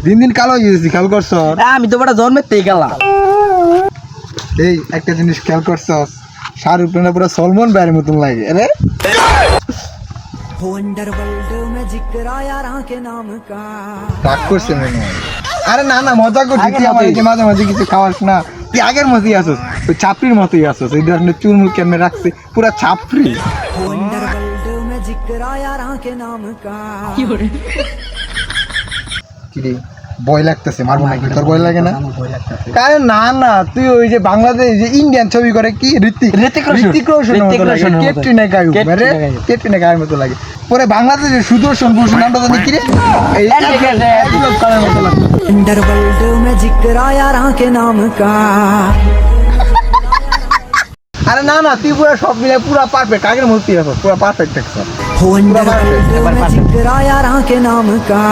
দিন দিন কালো হয়ে গেছি, খেয়াল করছ? আমি তো বড় জন্মের থেকে গেলাম। এই একটা জিনিস খেয়াল করছ, শাহরুখ খান পুরো সলমন ভাইয়ের মতন লাগে রে। রাগ করছে মনে হয়। আরে না না, মজা করছি, তুই আমার এই যে মাঝে মাঝে কিছু খাওয়াস না, তুই আগের মতোই আসস, ওই ছাপড়ির মতোই আসস। এই ধরনের চুলমুল কেমনে রাখছে, পুরা ছাপড়ি। কিরে ভয় লাগতেছে, মারবো নাকি? তোর ভয় লাগে না? কারণ না না, তুই ওই যে বাংলাদেশ যে ইন্ডিয়ান ছবি করে কি ঋতিক রোশনের মতো লাগে, ক্যাটরিনা কাইফ, আরে ক্যাটরিনা কাইফের মতো লাগে। পরে বাংলাদেশের সুদর্শন পুরুষ নামটা জানি কি রে, এই বিপ্লব কালের মতো লাগে। अंडरवर्ल्ड में जिक्र आया के नाम का। আরে না না, তুই পুরো সব মিলে পুরা পারফেক্ট, আগের মতো তুই আছিস, পুরা পারফেক্ট দেখছ। हो अंडरवर्ल्ड में जिक्र आया के नाम का।